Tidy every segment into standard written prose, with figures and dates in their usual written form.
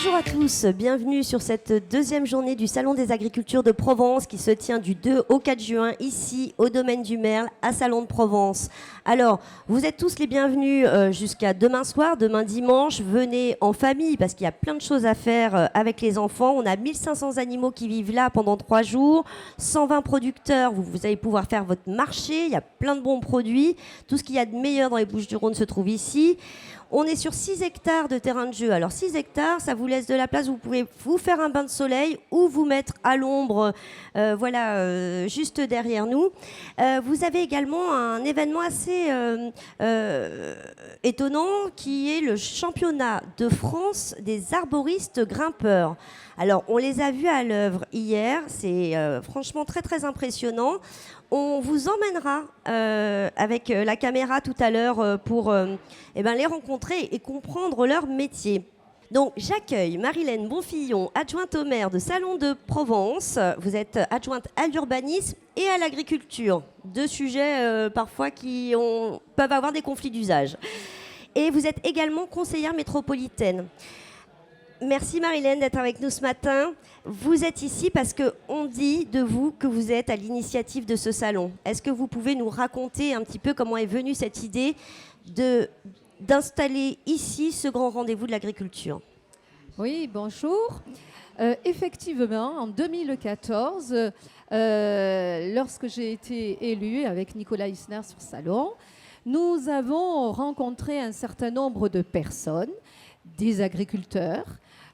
Bonjour à tous, bienvenue sur cette deuxième journée du Salon des Agricultures de Provence qui se tient du 2 au 4 juin ici au domaine du Merle à Salon de Provence. Alors, vous êtes tous les bienvenus jusqu'à demain soir, demain dimanche. Venez en famille parce qu'il y a plein de choses à faire avec les enfants. On a 1500 animaux qui vivent là pendant 3 jours, 120 producteurs, vous allez pouvoir faire votre marché. Il y a plein de bons produits. Tout ce qu'il y a de meilleur dans les Bouches-du-Rhône se trouve ici. On est sur 6 hectares de terrain de jeu. Alors 6 hectares, ça vous laisse de la place. Vous pouvez vous faire un bain de soleil ou vous mettre à l'ombre, juste derrière nous. Vous avez également un événement assez étonnant qui est le championnat de France des arboristes grimpeurs. Alors, on les a vus à l'œuvre hier. C'est franchement très, très impressionnant. On vous emmènera avec la caméra tout à l'heure pour les rencontrer et comprendre leur métier. Donc, j'accueille Marilène Bonfillon, adjointe au maire de Salon de Provence. Vous êtes adjointe à l'urbanisme et à l'agriculture. Deux sujets parfois qui peuvent avoir des conflits d'usage. Et vous êtes également conseillère métropolitaine. Merci Marilène d'être avec nous ce matin. Vous êtes ici parce qu'on dit de vous que vous êtes à l'initiative de ce salon. Est-ce que vous pouvez nous raconter un petit peu comment est venue cette idée d'installer ici ce grand rendez-vous de l'agriculture ? Oui, bonjour. Effectivement, en 2014, lorsque j'ai été élue avec Nicolas Isner sur Salon, nous avons rencontré un certain nombre de personnes, des agriculteurs,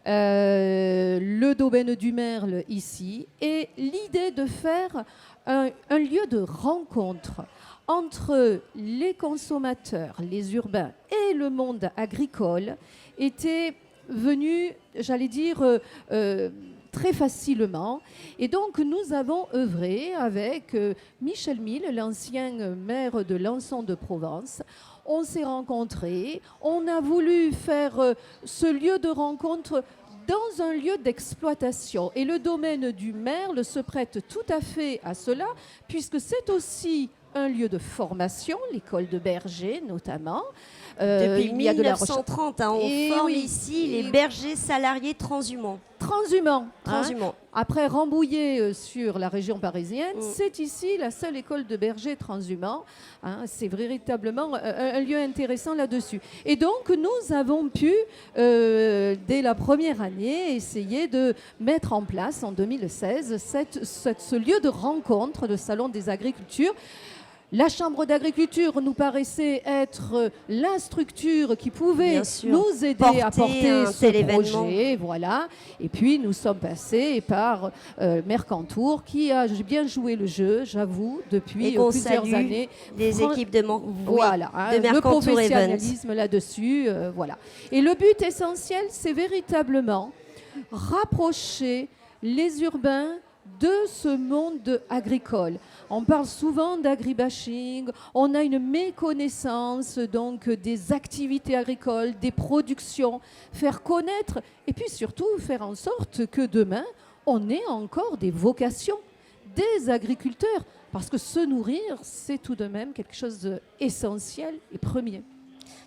le domaine du Merle ici, et l'idée de faire un lieu de rencontre entre les consommateurs, les urbains et le monde agricole était venue, j'allais dire, très facilement. Et donc, nous avons œuvré avec Michel Mille, l'ancien maire de Lançon de Provence. On s'est rencontrés, on a voulu faire ce lieu de rencontre dans un lieu d'exploitation. Et le domaine du Merle se prête tout à fait à cela, puisque c'est aussi un lieu de formation, l'école de berger notamment. Depuis 1930, on forme ici les bergers salariés transhumants. Transhumants. Transhumants. Après Rambouillet sur la région parisienne, c'est ici la seule école de bergers transhumants. C'est véritablement un lieu intéressant là-dessus. Et donc, nous avons pu, dès la première année, essayer de mettre en place, en 2016, ce lieu de rencontre, le Salon des Agricultures. La Chambre d'agriculture nous paraissait être la structure qui pouvait nous aider à porter ce projet. Voilà. Et puis, nous sommes passés par Mercantour, qui a bien joué le jeu, j'avoue, depuis plusieurs années. Les équipes de le professionnalisme là-dessus. Voilà. Et le but essentiel, c'est véritablement rapprocher les urbains de ce monde agricole. On parle souvent d'agribashing, on a une méconnaissance donc des activités agricoles, des productions, faire connaître et puis surtout faire en sorte que demain, on ait encore des vocations, des agriculteurs, parce que se nourrir, c'est tout de même quelque chose d'essentiel et premier.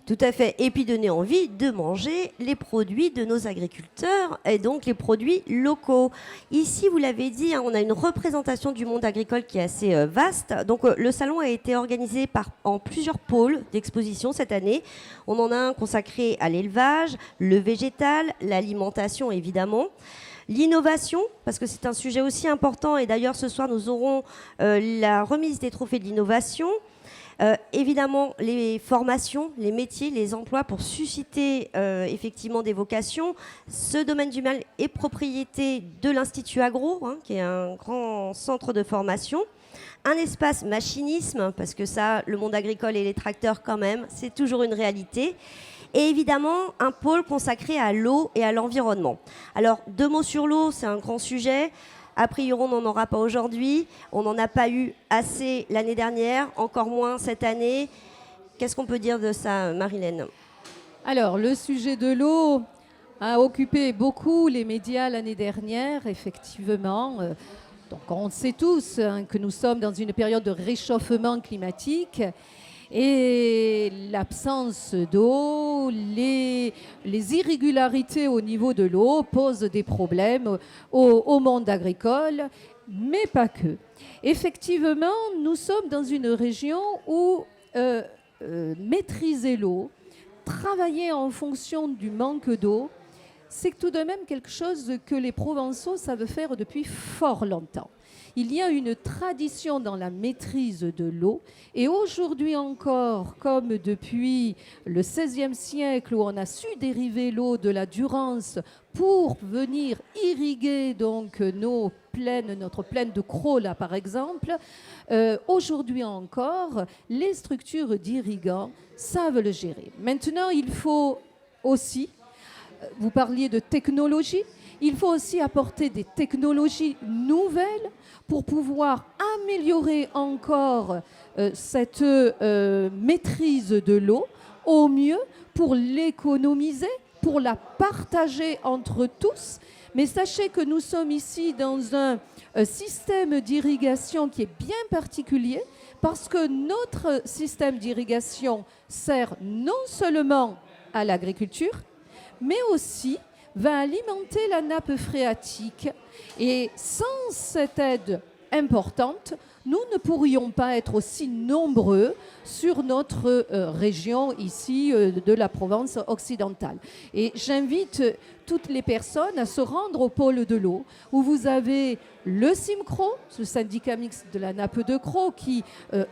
Tout à fait. Et puis donner envie de manger les produits de nos agriculteurs et donc les produits locaux. Ici, vous l'avez dit, on a une représentation du monde agricole qui est assez vaste. Donc le salon a été organisé en plusieurs pôles d'exposition cette année. On en a un consacré à l'élevage, le végétal, l'alimentation évidemment. L'innovation, parce que c'est un sujet aussi important. Et d'ailleurs, ce soir, nous aurons la remise des trophées de l'innovation. Évidemment, les formations, les métiers, les emplois pour susciter effectivement des vocations. Ce domaine du Merle est propriété de l'Institut Agro, qui est un grand centre de formation. Un espace machinisme, parce que ça, le monde agricole et les tracteurs quand même, c'est toujours une réalité. Et évidemment, un pôle consacré à l'eau et à l'environnement. Alors, 2 mots sur l'eau, c'est un grand sujet. A priori, on n'en aura pas aujourd'hui. On n'en a pas eu assez l'année dernière, encore moins cette année. Qu'est-ce qu'on peut dire de ça, Marilène ? Alors, le sujet de l'eau a occupé beaucoup les médias l'année dernière, effectivement. Donc, on sait tous que nous sommes dans une période de réchauffement climatique. Et l'absence d'eau où les irrégularités au niveau de l'eau posent des problèmes au monde agricole, mais pas que. Effectivement, nous sommes dans une région où maîtriser l'eau, travailler en fonction du manque d'eau, c'est tout de même quelque chose que les Provençaux savent faire depuis fort longtemps. Il y a une tradition dans la maîtrise de l'eau et aujourd'hui encore, comme depuis le XVIe siècle où on a su dériver l'eau de la Durance pour venir irriguer donc notre plaine de Crau là par exemple, aujourd'hui encore, les structures d'irrigants savent le gérer. Maintenant, il faut aussi, vous parliez de technologie, il faut aussi apporter des technologies nouvelles pour pouvoir améliorer encore cette maîtrise de l'eau au mieux pour l'économiser, pour la partager entre tous. Mais sachez que nous sommes ici dans un système d'irrigation qui est bien particulier parce que notre système d'irrigation sert non seulement à l'agriculture, mais aussi va alimenter la nappe phréatique. Et sans cette aide importante, nous ne pourrions pas être aussi nombreux sur notre région ici de la Provence occidentale. Et j'invite toutes les personnes à se rendre au pôle de l'eau, où vous avez le CIMCRO, ce syndicat mixte de la nappe de Crau, qui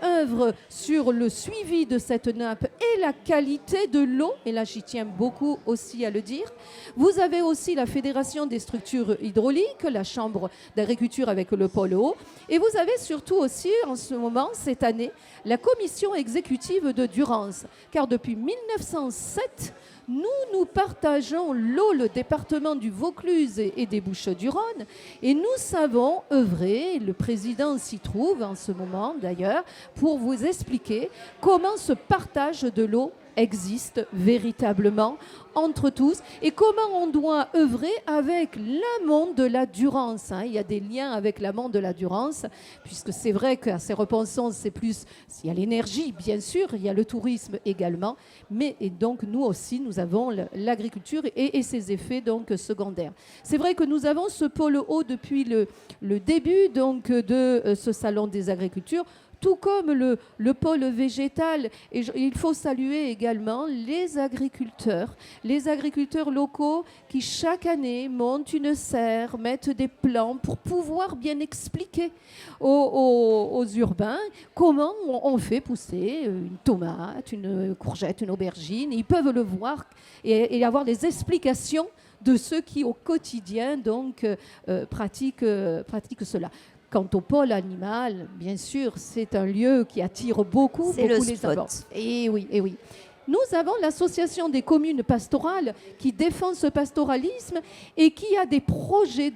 œuvre sur le suivi de cette nappe et la qualité de l'eau, et là j'y tiens beaucoup aussi à le dire. Vous avez aussi la Fédération des structures hydrauliques, la Chambre d'agriculture avec le pôle eau, et vous avez surtout aussi en ce moment, cette année, la commission exécutive de Durance, car depuis 1907, nous partageons l'eau, le département du Vaucluse et des Bouches-du-Rhône, et nous savons œuvrer, le président s'y trouve en ce moment d'ailleurs, pour vous expliquer comment ce partage de l'eau existe véritablement entre tous et comment on doit œuvrer avec l'amont de la Durance. Il y a des liens avec l'amont de la Durance, puisque c'est vrai qu'à ces repensants, c'est plus, il y a l'énergie, bien sûr, il y a le tourisme également, mais et donc nous aussi, nous avons l'agriculture et ses effets donc secondaires. C'est vrai que nous avons ce pôle eau depuis le début donc de ce salon des agricultures, tout comme le pôle végétal. Et il faut saluer également les agriculteurs locaux qui chaque année montent une serre, mettent des plans pour pouvoir bien expliquer aux urbains comment on fait pousser une tomate, une courgette, une aubergine. Ils peuvent le voir et avoir les explications de ceux qui au quotidien donc pratiquent cela. Quant au pôle animal, bien sûr, c'est un lieu qui attire beaucoup les enfants. Et oui, et oui. Nous avons l'association des communes pastorales qui défend ce pastoralisme et qui a des projets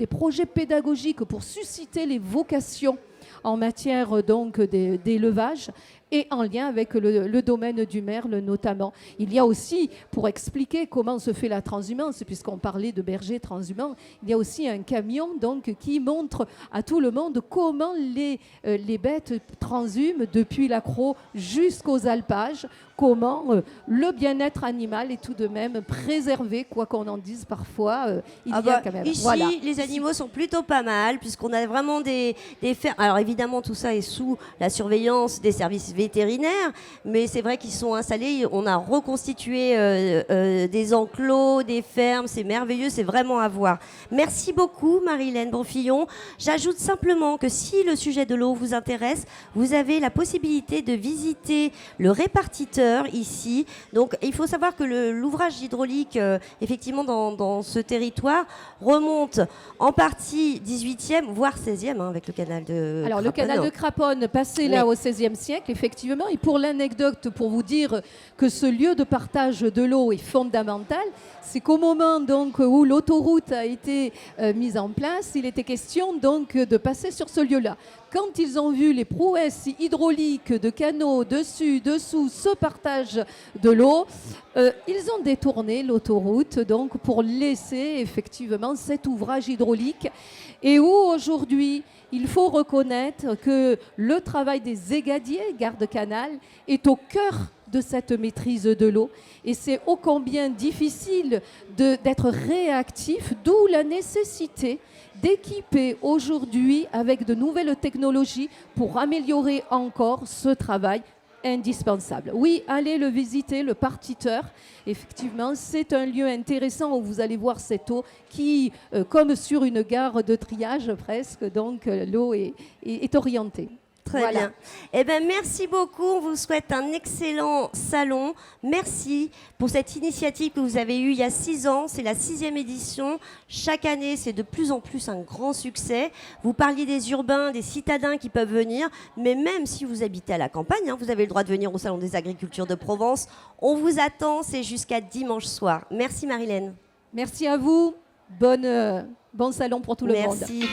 pédagogiques pour susciter les vocations en matière donc d'élevage et en lien avec le domaine du merle notamment. Il y a aussi, pour expliquer comment se fait la transhumance, puisqu'on parlait de bergers transhumants, il y a aussi un camion donc, qui montre à tout le monde comment les bêtes transhument depuis la Crau jusqu'aux alpages, comment le bien-être animal est tout de même préservé, quoi qu'on en dise parfois. Il y a quand même. Ici, voilà. Les animaux sont plutôt pas mal, puisqu'on a vraiment des fermes. Alors évidemment, tout ça est sous la surveillance des services vétérinaires, mais c'est vrai qu'ils sont installés. On a reconstitué des enclos, des fermes. C'est merveilleux, c'est vraiment à voir. Merci beaucoup, Marie-Hélène Bonfillon. J'ajoute simplement que si le sujet de l'eau vous intéresse, vous avez la possibilité de visiter le répartiteur ici. Donc il faut savoir que l'ouvrage hydraulique, effectivement, dans ce territoire, remonte en partie 18e, voire 16e, avec le canal de Alors, Craponne. le canal de Craponne, passé là au XVIe siècle, effectivement. Et pour l'anecdote, pour vous dire que ce lieu de partage de l'eau est fondamental, c'est qu'au moment donc, où l'autoroute a été mise en place, il était question donc de passer sur ce lieu-là. Quand ils ont vu les prouesses hydrauliques de canaux dessus, dessous, ce partage de l'eau, ils ont détourné l'autoroute donc pour laisser effectivement cet ouvrage hydraulique. Et où aujourd'hui, il faut reconnaître que le travail des égadiers, garde-canal, est au cœur de cette maîtrise de l'eau. Et c'est ô combien difficile d'être réactif, d'où la nécessité d'équiper aujourd'hui avec de nouvelles technologies pour améliorer encore ce travail indispensable. Oui, allez le visiter, le partiteur. Effectivement, c'est un lieu intéressant où vous allez voir cette eau qui, comme sur une gare de triage presque, donc l'eau est orientée. Très Voilà. bien. Eh ben, merci beaucoup. On vous souhaite un excellent salon. Merci pour cette initiative que vous avez eue il y a 6 ans. C'est la 6e édition. Chaque année, c'est de plus en plus un grand succès. Vous parliez des urbains, des citadins qui peuvent venir. Mais même si vous habitez à la campagne, vous avez le droit de venir au Salon des Agricultures de Provence. On vous attend. C'est jusqu'à dimanche soir. Merci Marilène. Merci à vous. Bon salon pour tout le monde. Merci.